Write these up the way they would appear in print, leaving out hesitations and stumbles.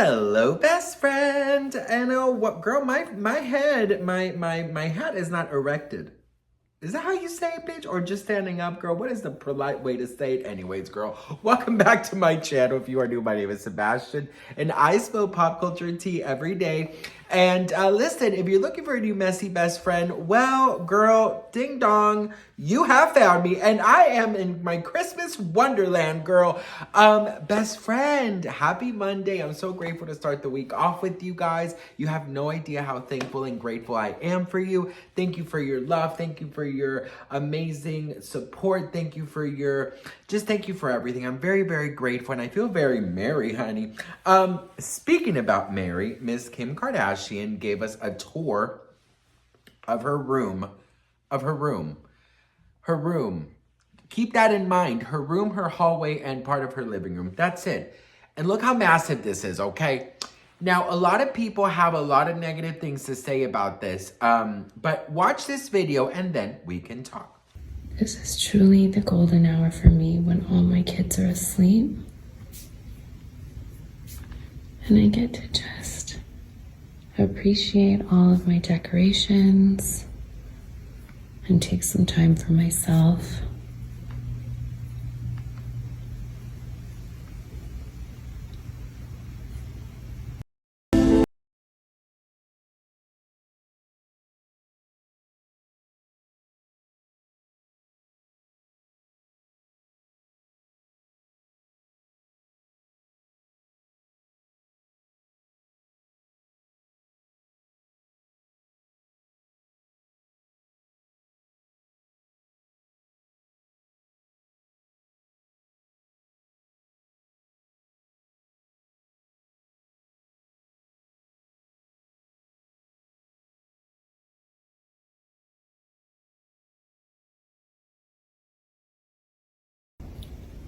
Hello, best friend. And what, girl? My hat is not erected. Is that how you say it, bitch? Or just standing up, girl? What is the polite way to say it? Anyways, girl, welcome back to my channel. If you are new, my name is Sebastian, and I spill pop culture tea every day. And listen, if you're looking for a new messy best friend, well, girl, ding dong, you have found me, and I am in my Christmas wonderland, girl. Best friend, happy Monday. I'm so grateful to start the week off with you guys. You have no idea how thankful and grateful I am for you. Thank you for your love. Thank you for your amazing support. Thank you for thank you for everything. I'm very, very grateful, and I feel very merry, honey. Speaking about Mary, Miss Kim Kardashian gave us a tour of her room. Her room. Keep that in mind. Her room, her hallway, and part of her living room. That's it. And look how massive this is, okay? Now, a lot of people have a lot of negative things to say about this, but watch this video and then we can talk. This is truly the golden hour for me when all my kids are asleep. And I get to just appreciate all of my decorations and take some time for myself.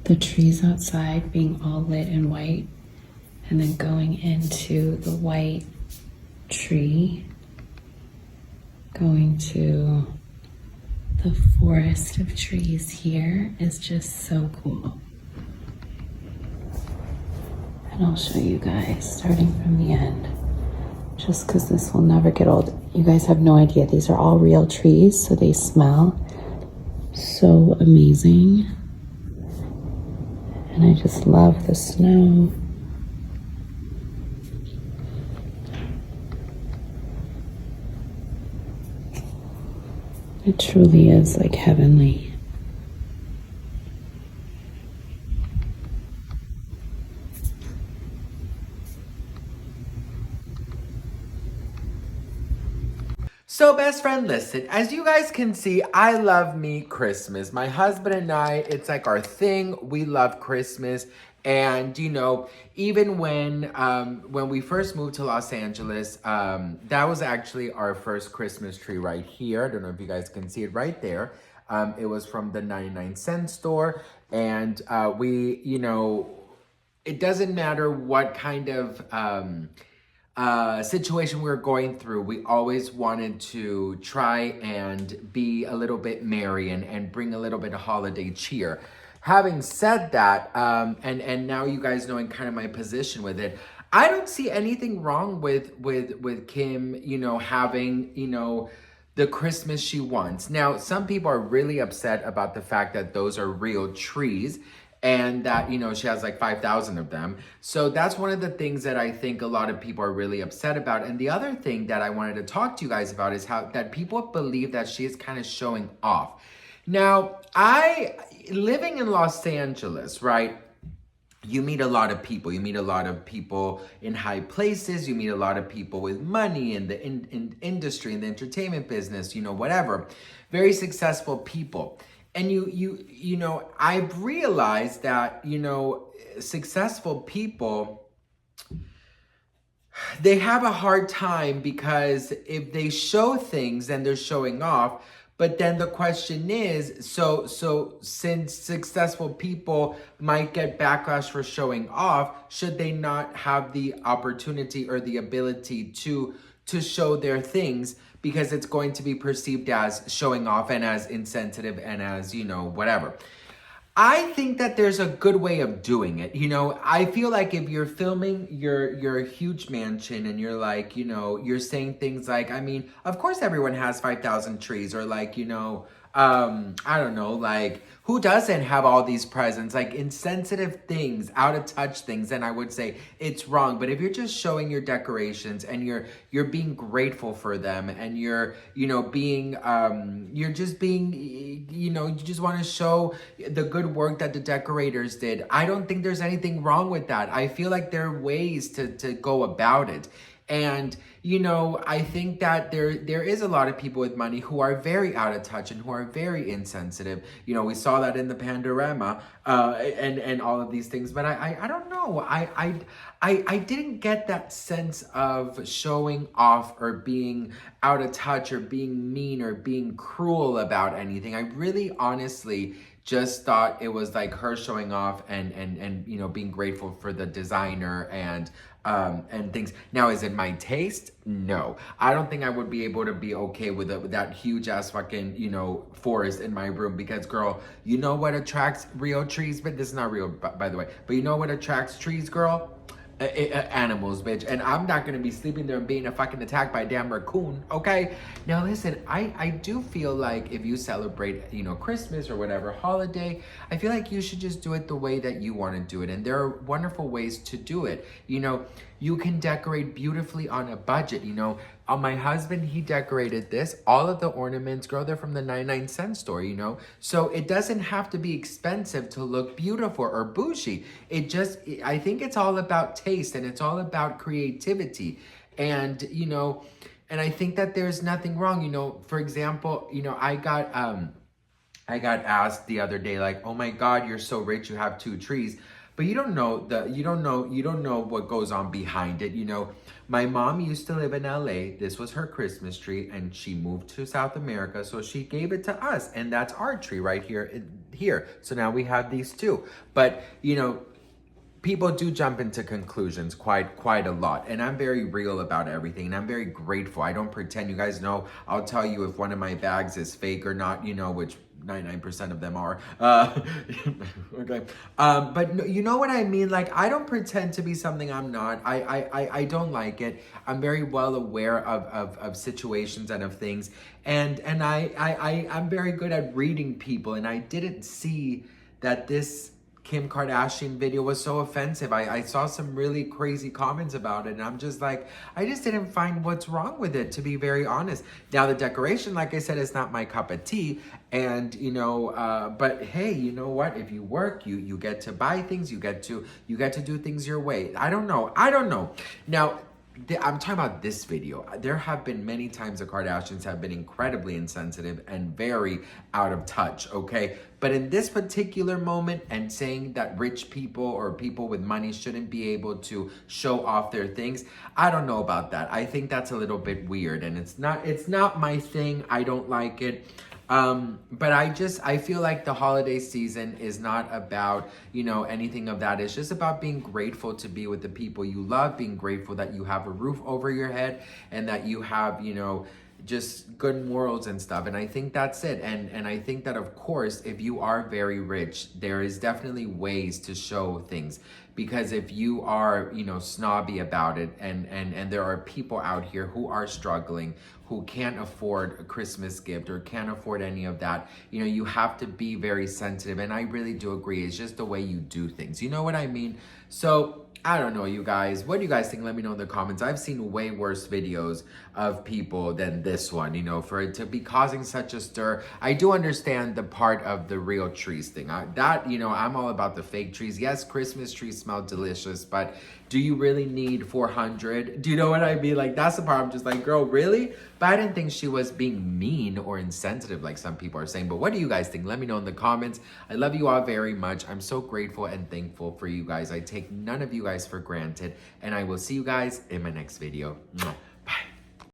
The trees outside being all lit in white, and then going into the white tree, going to the forest of trees here is just so cool. And I'll show you guys starting from the end, just because this will never get old. You guys have no idea. These are all real trees, so they smell so amazing. And I just love the snow. It truly is like heavenly. So best friend, listen, as you guys can see, I love me Christmas. My husband and I, it's like our thing. We love Christmas. And, you know, even when we first moved to Los Angeles, that was actually our first Christmas tree right here. I don't know if you guys can see it right there. It was from the 99-cent store. And you know, it doesn't matter what kind of situation we were going through, we always wanted to try and be a little bit merry and bring a little bit of holiday cheer. Having said that, and now you guys knowing kind of my position with it, I don't see anything wrong with Kim, you know, having, you know, the Christmas she wants. Now, some people are really upset about the fact that those are real trees, and that, you know, she has like 5,000 of them. So that's one of the things that I think a lot of people are really upset about. And the other thing that I wanted to talk to you guys about is how that people believe that she is kind of showing off. Now, living in Los Angeles, right? You meet a lot of people. You meet a lot of people in high places. You meet a lot of people with money in the industry, in the entertainment business, you know, whatever. Very successful people. And you know, I've realized that, you know, successful people, they have a hard time because if they show things, then they're showing off. But then the question is, so since successful people might get backlash for showing off, should they not have the opportunity or the ability to show their things, because it's going to be perceived as showing off and as insensitive and as, you know, whatever. I think that there's a good way of doing it. You know, I feel like if you're filming your huge mansion and you're like, you know, you're saying things like, I mean, of course everyone has 5,000 trees, or like, you know, I don't know, like who doesn't have all these presents, like insensitive things, out of touch things, then I would say it's wrong. But if you're just showing your decorations and you're being grateful for them, and you're, you know, being you're just being, you know, you just want to show the good work that the decorators did, I don't think there's anything wrong with that. I feel like there are ways to go about it. And, you know, I think that there is a lot of people with money who are very out of touch and who are very insensitive. You know, we saw that in the Pandorama and all of these things. But I don't know. I didn't get that sense of showing off or being out of touch or being mean or being cruel about anything. I really honestly just thought it was like her showing off and you know, being grateful for the designer and things. Now, is it my taste? No. I don't think I would be able to be okay with that huge ass fucking, you know, forest in my room, because girl, you know what attracts real trees? But this is not real, by the way. But you know what attracts trees, girl? Animals, bitch. And I'm not gonna be sleeping there and being fucking attacked by a damn raccoon, okay? Now listen, I do feel like if you celebrate, you know, Christmas or whatever holiday, I feel like you should just do it the way that you want to do it. And there are wonderful ways to do it. You know, you can decorate beautifully on a budget. You know, my husband, he decorated this. All of the ornaments, girl, they're from the 99-cent store, you know? So it doesn't have to be expensive to look beautiful or bougie. I think it's all about taste, and it's all about creativity. And, you know, and I think that there's nothing wrong. You know, for example, you know, I got asked the other day, like, oh my God, you're so rich, you have 2 trees. But you don't know what goes on behind it. You know, my mom used to live in LA. This was her Christmas tree, and she moved to South America, so she gave it to us, and that's our tree right here. So now we have these 2. But you know, people do jump into conclusions quite a lot, and I'm very real about everything, and I'm very grateful. I don't pretend. You guys know, I'll tell you if one of my bags is fake or not, you know, which 99% of them are. Okay. But you know what I mean? Like, I don't pretend to be something I'm not. I don't like it. I'm very well aware of situations and of things. And I'm very good at reading people, and I didn't see that this Kim Kardashian video was so offensive. I saw some really crazy comments about it, and I'm just like, I just didn't find what's wrong with it, to be very honest. Now, the decoration, like I said, is not my cup of tea, and you know, but hey, you know what? If you work, you get to buy things, you get to do things your way. I don't know. Now, I'm talking about this video. There have been many times the Kardashians have been incredibly insensitive and very out of touch, okay? But in this particular moment, and saying that rich people or people with money shouldn't be able to show off their things, I don't know about that. I think that's a little bit weird, and it's not my thing. I don't like it. But I feel like the holiday season is not about, you know, anything of that. It's just about being grateful to be with the people you love, being grateful that you have a roof over your head, and that you have, you know, just good morals and stuff. And I think that's it. And I think that, of course, if you are very rich, there is definitely ways to show things. Because if you are, you know, snobby about it, and there are people out here who are struggling, who can't afford a Christmas gift or can't afford any of that, you know, you have to be very sensitive. And I really do agree. It's just the way you do things. You know what I mean? So I don't know, you guys. What do you guys think? Let me know in the comments. I've seen way worse videos of people than this one, you know, for it to be causing such a stir. I do understand the part of the real trees thing. You know, I'm all about the fake trees. Yes, Christmas trees smell delicious, but do you really need 400? Do you know what I mean? Like, that's the part I'm just like, girl, really? But I didn't think she was being mean or insensitive like some people are saying. But what do you guys think? Let me know in the comments. I love you all very much. I'm so grateful and thankful for you guys. I take none of you guys for granted. And I will see you guys in my next video. Mwah.